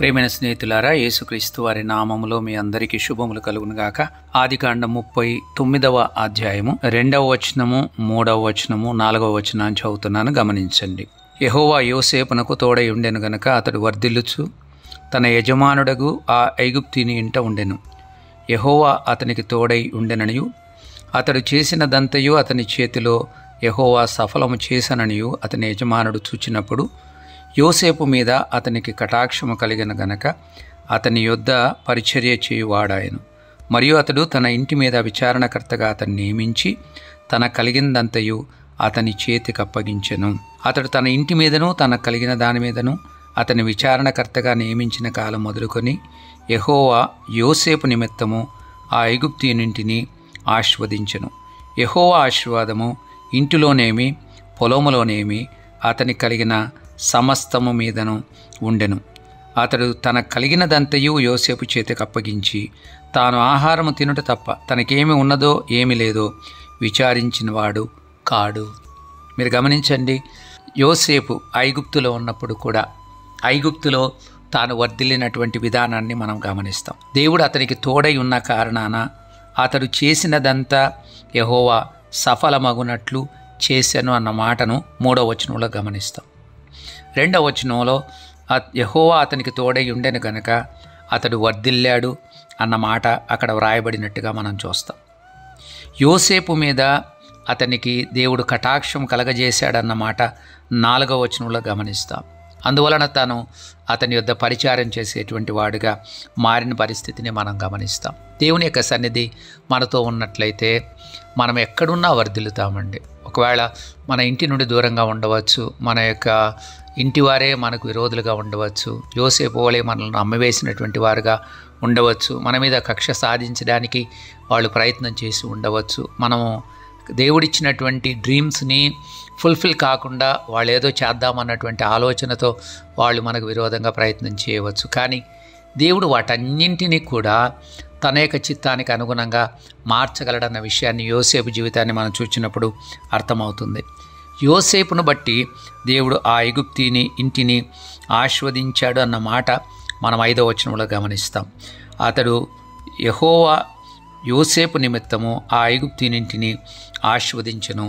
ప్రియమైన స్నేహితులారా, యేసుక్రీస్తు వారి నామములో మీ అందరికీ శుభములు కలుగునుగాక. ఆదికాండం 39వ అధ్యాయము 2వ వచనము, 3వ వచనము, 4వ వచనాన్ని చదువుతున్నాను, గమనించండి. యెహోవా యోసేపునకు తోడై ఉండెను గనుక అతడు వర్ధిల్లుచు తన యజమానుడగు ఆ ఐగుప్తీని ఇంట ఉండెను. యెహోవా అతనికి తోడై ఉండెననియు అతడు చేసినదంతయు అతని చేతిలో యెహోవా సఫలము చేసననియు అతని యజమానుడు చూచినప్పుడు యోసేపు మీద అతనికి కటాక్షము కలిగిన గనక అతని యొద్ద పరిచర్య చేయువాడాయను. మరియు అతడు తన ఇంటి మీద విచారణకర్తగా అతన్ని నియమించి తన కలిగినదంతయు అతని చేతికి అప్పగించెను. అతడు తన ఇంటి మీదను తన కలిగిన దాని మీదను అతని విచారణకర్తగా నియమించిన కాలం మొదలుకొని యెహోవా యోసేపు నిమిత్తము ఆ ఐగుప్తీయునింటిని ఆశీర్వదించెను. యెహోవా ఆశీర్వాదము ఇంటిలోనేమి పొలములోనేమి అతని కలిగిన సమస్తము మీదను ఉండెను. అతడు తన కలిగినదంతయు యోసేపు చేతికి అప్పగించి తాను ఆహారము తినుట తప్ప తనకేమి ఉన్నదో ఏమి లేదో విచారించినవాడు కాడు. మీరు గమనించండి, యోసేపు ఐగుప్తులో ఉన్నప్పుడు కూడా ఐగుప్తులో తాను వర్ధిల్లినటువంటి విధానాన్ని మనం గమనిస్తాం. దేవుడు అతనికి తోడై ఉన్న కారణాన అతడు చేసినదంతా యెహోవా సఫలమగునట్లు చేశాను అన్న మాటను 3వ వచనంలో గమనిస్తాం. 2వ వచనంలో యెహోవా అతనికి తోడై ఉండెను గనక అతడు వర్ధిల్లాడు అన్న మాట అక్కడ వ్రాయబడినట్టుగా మనం చూస్తాం. యోసేపు మీద అతనికి దేవుడు కటాక్షం కలగజేశాడన్నమాట 4వ వచనంలో గమనిస్తాం. అందువలన తాను అతని యొద్ద పరిచారం చేసేటువంటి వాడుగా మారిన పరిస్థితిని మనం గమనిస్తాం. దేవుని యొక్క సన్నిధి మనతో ఉన్నట్లయితే మనం ఎక్కడున్నా వర్ధిల్లుతామండి. ఒకవేళ మన ఇంటి నుండి దూరంగా ఉండవచ్చు, మన యొక్క ఇంటి వారే మనకు విరోధులుగా ఉండవచ్చు, యోసేపు వలె మనల్ని అమ్మివేసినటువంటి వారుగా ఉండవచ్చు, మన మీద కక్ష సాధించడానికి వాళ్ళు ప్రయత్నం చేసి ఉండవచ్చు, మనము దేవుడిచ్చినటువంటి డ్రీమ్స్ని ఫుల్ఫిల్ కాకుండా వాళ్ళు ఏదో చేద్దామన్నటువంటి ఆలోచనతో వాళ్ళు మనకు విరోధంగా ప్రయత్నం చేయవచ్చు. కానీ దేవుడు వాటన్నింటినీ కూడా తన యొక్క చిత్తానికి అనుగుణంగా మార్చగలడన్న విషయాన్ని యోసేపు జీవితాన్ని మనం చూసినప్పుడు అర్థమవుతుంది. యోసేపును బట్టి దేవుడు ఆ ఐగుప్తీని ఇంటిని ఆశీర్వదించాడు అన్న మాట మనం 5వ వచనంలో గమనిస్తాం. అతడు యెహోవా యోసేపు నిమిత్తము ఆ ఐగుప్తీనింటిని ఆశీర్వదించెను.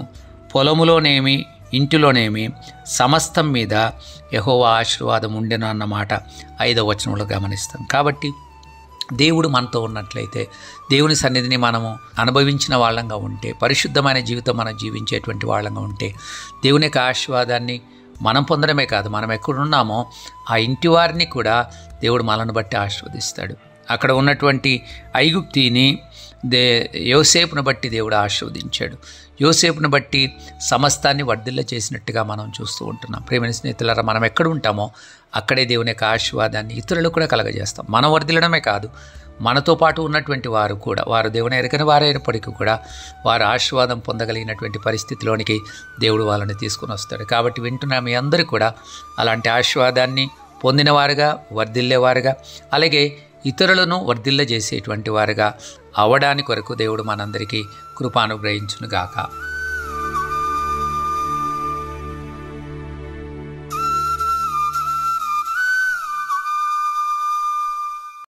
పొలములోనేమి ఇంటిలోనేమి సమస్తం మీద యెహోవా ఆశీర్వాదం ఉండెను అన్నమాట 5వ వచనంలో గమనిస్తాం. కాబట్టి దేవుడు మనతో ఉన్నట్లయితే, దేవుని సన్నిధిని మనము అనుభవించిన వాళ్ళంగా ఉంటే, పరిశుద్ధమైన జీవితం మనం జీవించేటువంటి వాళ్ళంగా ఉంటే, దేవుని యొక్క ఆశీర్వాదాన్ని మనం పొందడమే కాదు, మనం ఎక్కడున్నామో ఆ ఇంటి వారిని కూడా దేవుడు మనల్ని బట్టి ఆశీర్వదిస్తాడు. అక్కడ ఉన్నటువంటి ఐగుప్తీని యోసేపును బట్టి దేవుడు ఆశీర్వదించాడు. యోసేపును బట్టి సమస్తాన్ని వర్ధిల్ల చేసినట్టుగా మనం చూస్తూ ఉంటున్నాం. ప్రియమైన స్నేహితులారా, మనం ఎక్కడ ఉంటామో అక్కడే దేవుని యొక్క ఆశీర్వాదాన్ని ఇతరులకు కూడా కలగజేస్తాం. మనం వర్ధిల్లడమే కాదు, మనతో పాటు ఉన్నటువంటి వారు కూడా, వారు దేవుని ఎరగని వారైనప్పటికీ కూడా వారు ఆశీర్వాదం పొందగలిగినటువంటి పరిస్థితిలోనికి దేవుడు వాళ్ళని తీసుకుని వస్తాడు. కాబట్టి వింటున్న మీ అందరూ కూడా అలాంటి ఆశీర్వాదాన్ని పొందినవారుగా, వర్ధిల్లేవారుగా, అలాగే ఇతరులను వర్ధిల్ల చేసేటువంటి వారుగా అవడానికి కొరకు దేవుడు మనందరికీ కృప అనుగ్రహించునుగాక.